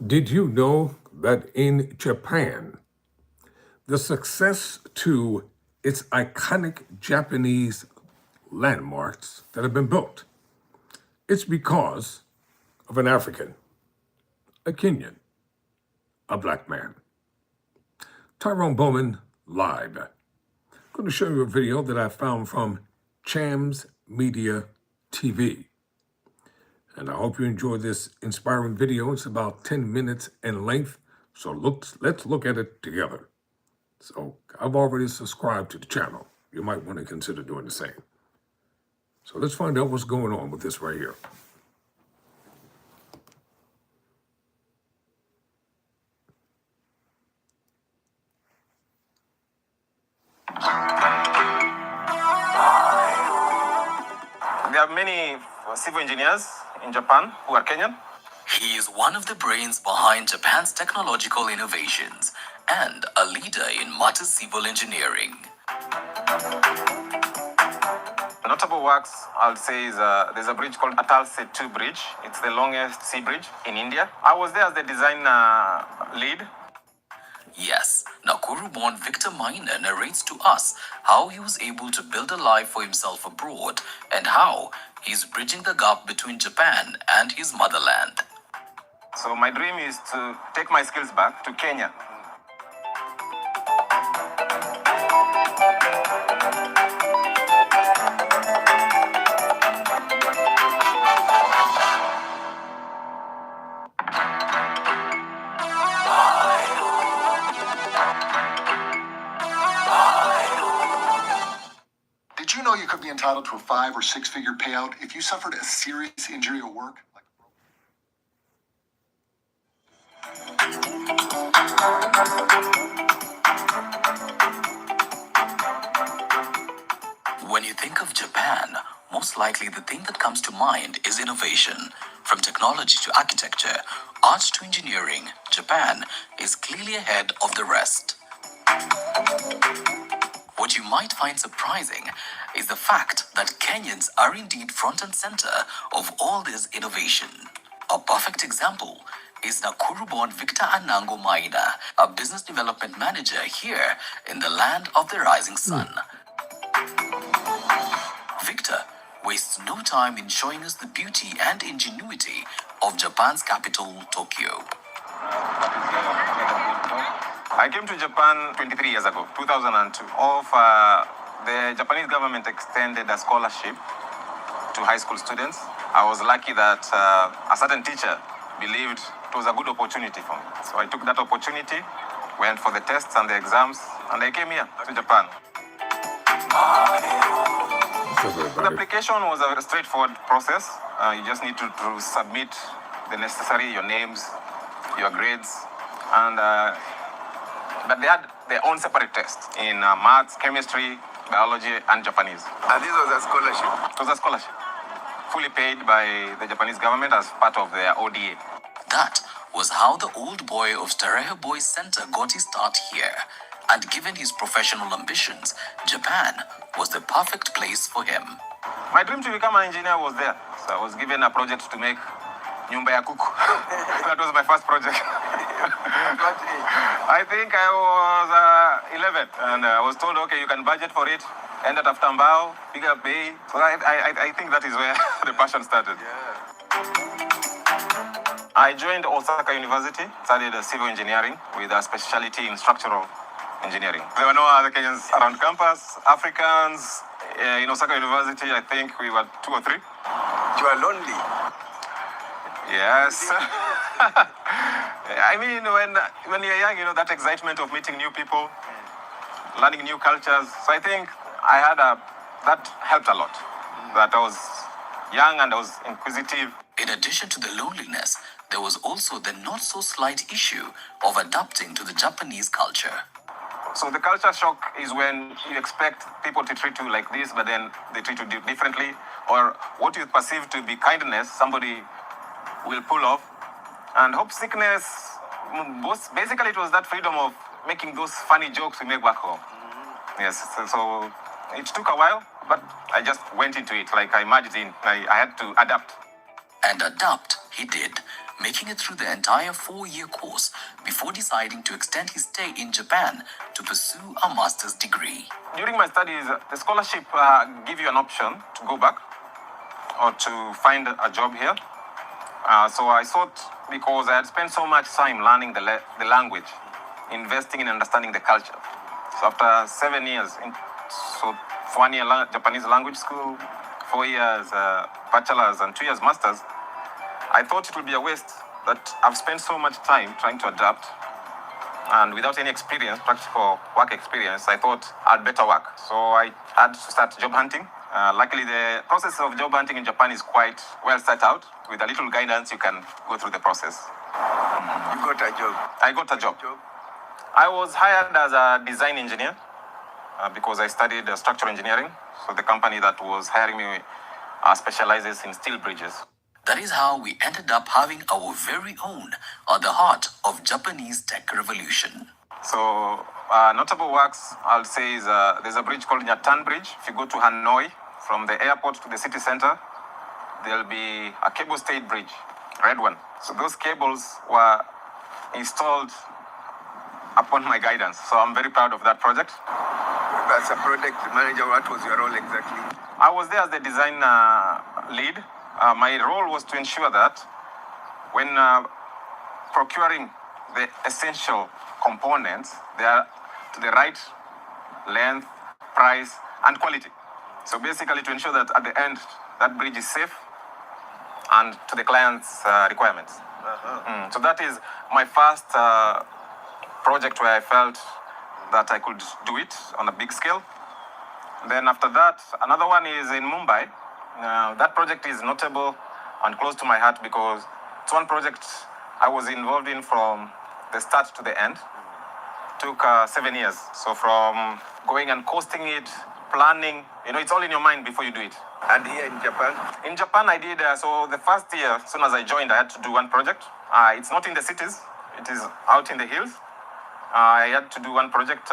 Did you know that in Japan, the success to its iconic Japanese landmarks that have been built, it's because of an African, a Kenyan, a black man. Tyrone Bowman live. I'm going to show you a video that I found from Chams Media TV. And I hope you enjoy this inspiring video. It's about 10 minutes in length. So let's look at it together. So I've already subscribed to the channel. You might want to consider doing the same. So let's find out what's going on with this right here. There are many civil engineers in Japan who are Kenyan. He is one of the brains behind Japan's technological innovations and a leader in matters civil engineering. Notable works, I'll say, is there's a bridge called Atal Setu Bridge. It's the longest sea bridge in India. I was there as the design lead. Yes, Nakuru-born Victor Maina narrates to us how he was able to build a life for himself abroad and how he's bridging the gap between Japan and his motherland. So my dream is to take my skills back to Kenya. Did you know you could be entitled to a 5 or 6 figure payout if you suffered a serious injury at work? When you think of Japan, most likely the thing that comes to mind is innovation. From technology to architecture, art to engineering, Japan is clearly ahead of the rest. What you might find surprising is the fact that Kenyans are indeed front and center of all this innovation. A perfect example is Nakuru-born Victor Anango Maina, a business development manager here in the land of the rising sun. Victor wastes no time in showing us the beauty and ingenuity of Japan's capital, Tokyo. I came to Japan 23 years ago, 2002. The Japanese government extended a scholarship to high school students. I was lucky that a certain teacher believed it was a good opportunity for me. So I took that opportunity, went for the tests and the exams, and I came here to Japan. The application was a very straightforward process. You just need to submit the necessary, your names, your grades, and but they had their own separate tests in maths, chemistry, biology, and Japanese. And this was a scholarship? It was a scholarship, fully paid by the Japanese government as part of their ODA. That was how the old boy of Starehe Boys Center got his start here. And given his professional ambitions, Japan was the perfect place for him. My dream to become an engineer was there. So I was given a project to make Nyumba ya Kuku. That was my first project. I think I was 11, and I was told, okay, you can budget for it, end at Aftambao, pick up Bay. So I think that is where the passion started. I joined Osaka University, studied civil engineering with a specialty in structural engineering. There were no other Kenyans around campus, Africans. In Osaka University, I think we were 2 or 3. You are lonely. Yes. I mean, when you're young, that excitement of meeting new people, learning new cultures. So I think I had that helped a lot. That I was young and I was inquisitive. In addition to the loneliness, there was also the not so slight issue of adapting to the Japanese culture. So the culture shock is when you expect people to treat you like this, but then they treat you differently. Or what you perceive to be kindness, somebody will pull off. And hope sickness, basically it was that freedom of making those funny jokes we make back home. Yes, so it took a while, but I just went into it, like I merged in. I had to adapt. And adapt he did. making it through the entire 4-year course before deciding to extend his stay in Japan to pursue a master's degree. During my studies, the scholarship give you an option to go back or to find a job here. So I thought, because I had spent so much time learning the language, investing in understanding the culture. So after 7 years, so 1 year Japanese language school, 4 years bachelor's and 2 years master's, I thought it would be a waste that I've spent so much time trying to adapt, and without any experience, practical work experience, I thought I'd better work. So I had to start job hunting. Luckily, the process of job hunting in Japan is quite well set out. With a little guidance, you can go through the process. You got a job. I got a job. I was hired as a design engineer because I studied structural engineering. So the company that was hiring me specializes in steel bridges. That is how we ended up having our very own at the heart of Japanese tech revolution. So notable works, I'll say, is there's a bridge called Nyatan Bridge. If you go to Hanoi, from the airport to the city center, there'll be a cable-stayed bridge, red one. So those cables were installed upon my guidance. So I'm very proud of that project. As a project manager, what was your role exactly? I was there as the design lead. My role was to ensure that when procuring the essential components, they are to the right length, price, and quality. So basically to ensure that at the end, that bridge is safe and to the client's requirements. So that is my first project where I felt that I could do it on a big scale. Then after that, another one is in Mumbai. That project is notable and close to my heart because it's one project I was involved in from the start to the end. Took 7 years. So from going and costing it, planning, it's all in your mind before you do it. And here in Japan? In Japan, I did, so the first year, as soon as I joined, I had to do one project. It's not in the cities, it is out in the hills. I had to do one project,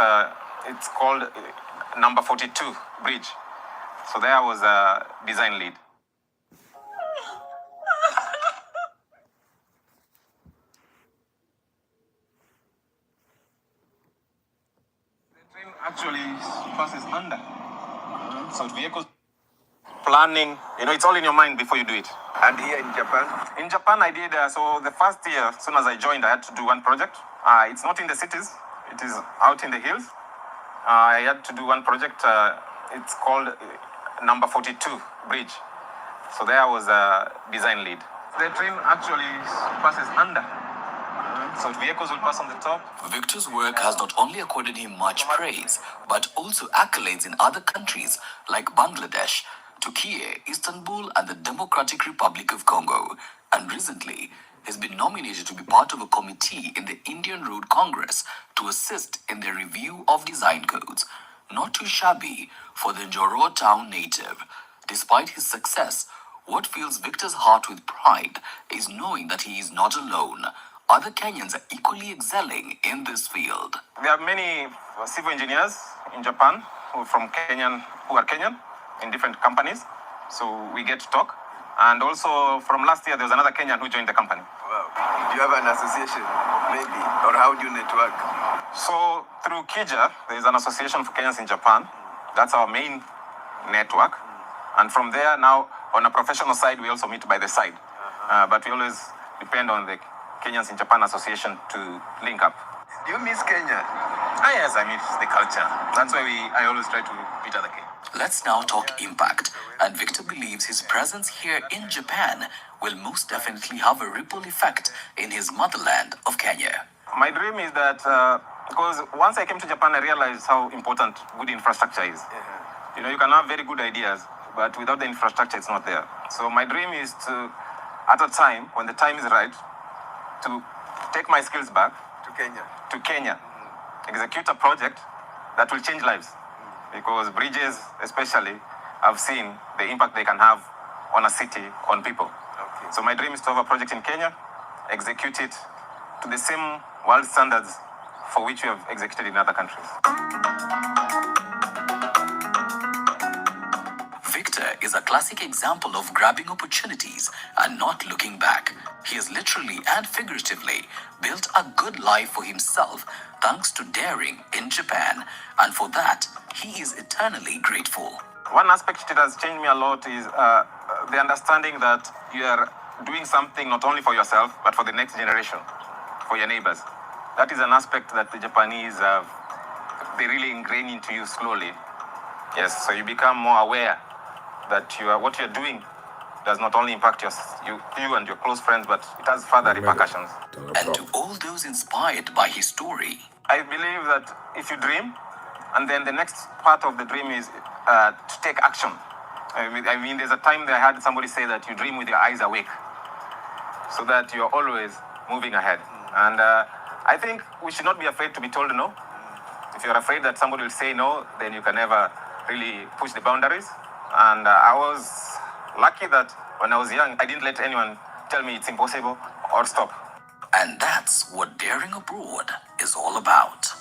it's called number 42 bridge. So there I was a design lead. The train actually passes under. So vehicles planning, it's all in your mind before you do it. And here in Japan? In Japan, I did, so the first year, as soon as I joined, I had to do one project. It's not in the cities, it is out in the hills. I had to do one project, it's called number 42 bridge. So there I was a design lead. The train actually passes under. So vehicles will pass on the top. Victor's work has not only accorded him much praise, but also accolades in other countries like Bangladesh, Turkey, Istanbul, and the Democratic Republic of Congo. And recently, he's been nominated to be part of a committee in the Indian Road Congress to assist in the review of design codes. Not too shabby for the Njoro town native. Despite his success, what fills Victor's heart with pride is knowing that he is not alone. Other Kenyans are equally excelling in this field. There are many civil engineers in Japan who are Kenyan in different companies. So we get to talk. And also from last year, there was another Kenyan who joined the company. Wow. Do you have an association, maybe? Or how do you network? So through KIJA, there is an association for Kenyans in Japan. That's our main network. And from there, now on a professional side, we also meet by the side. But we always depend on the Kenyans in Japan Association to link up. Do you miss Kenya? Yes, I miss the culture. That's why I always try to meet other Kenyans. Let's now talk impact. And Victor believes his presence here in Japan will most definitely have a ripple effect in his motherland of Kenya. My dream is that, because once I came to Japan, I realized how important good infrastructure is. You can have very good ideas, but without the infrastructure, it's not there. So my dream is to, at a time, when the time is right, to take my skills back to Kenya, execute a project that will change lives. Because bridges, especially, I've seen the impact they can have on a city, on people. Okay. So my dream is to have a project in Kenya, execute it to the same world standards for which we have executed in other countries. Victor Victor is a classic example of grabbing opportunities and not looking back. He has literally and figuratively built a good life for himself thanks to daring in Japan, and for that, he is eternally grateful. One aspect that has changed me a lot is the understanding that you are doing something not only for yourself, but for the next generation, for your neighbors. That is an aspect that the Japanese have, they really ingrain into you slowly. Yes, so you become more aware that what you're doing does not only impact you and your close friends, but it has further repercussions. And to all those inspired by his story, I believe that if you dream, and then the next part of the dream is to take action. I mean, there's a time that I had somebody say that you dream with your eyes awake, so that you're always moving ahead. And I think we should not be afraid to be told no. If you're afraid that somebody will say no, then you can never really push the boundaries. And I was lucky that when I was young, I didn't let anyone tell me it's impossible or stop. and that's what daring abroad is all about.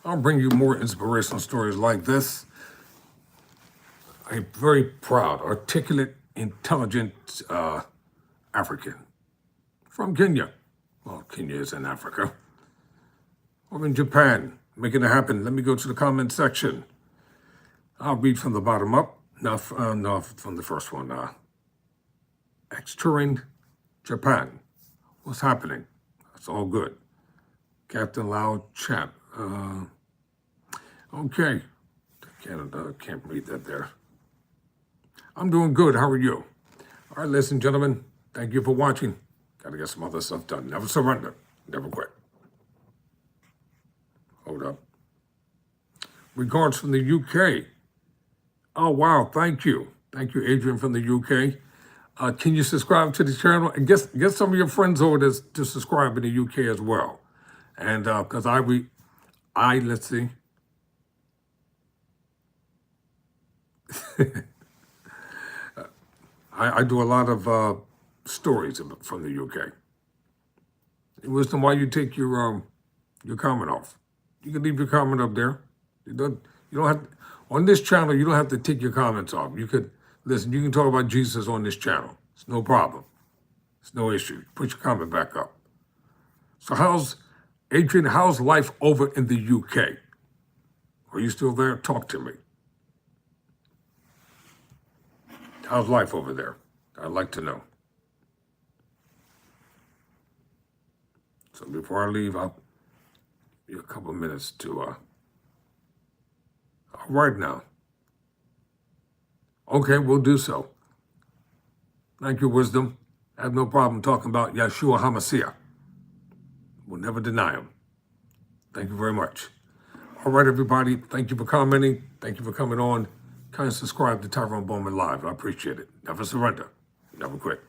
I'll bring you more inspirational stories like this. A very proud, articulate, intelligent African from Kenya. Well, Kenya is in Africa. Or in Japan, making it happen. Let me go to the comment section. I'll read from the bottom up. No, from the first one. Ex-touring Japan. What's happening? That's all good. Captain Lao Chap. Okay. Canada, can't read that there. I'm doing good. How are you? All right, ladies and gentlemen, thank you for watching. Gotta get some other stuff done. Never surrender. Never quit. Hold up. Regards from the UK. Oh, wow. Thank you. Thank you, Adrian from the UK. Can you subscribe to the channel? And get some of your friends over there to subscribe in the UK as well. And because let's see. I do a lot of stories from the UK. Wisdom, why you take your comment off? You can leave your comment up there. You don't have on this channel. You don't have to take your comments off. You could listen. You can talk about Jesus on this channel. It's no problem. It's no issue. Put your comment back up. So how's life over in the UK? Are you still there? Talk to me. How's life over there? I'd like to know. So before I leave, I'll give you a couple of minutes to, all right now. Okay, we'll do so. Thank you, Wisdom. I have no problem talking about Yeshua HaMashiach. We'll never deny him. Thank you very much. All right, everybody. Thank you for commenting. Thank you for coming on. Kind of subscribe to Tyrone Bowman Live. I appreciate it. Never surrender. Never quit.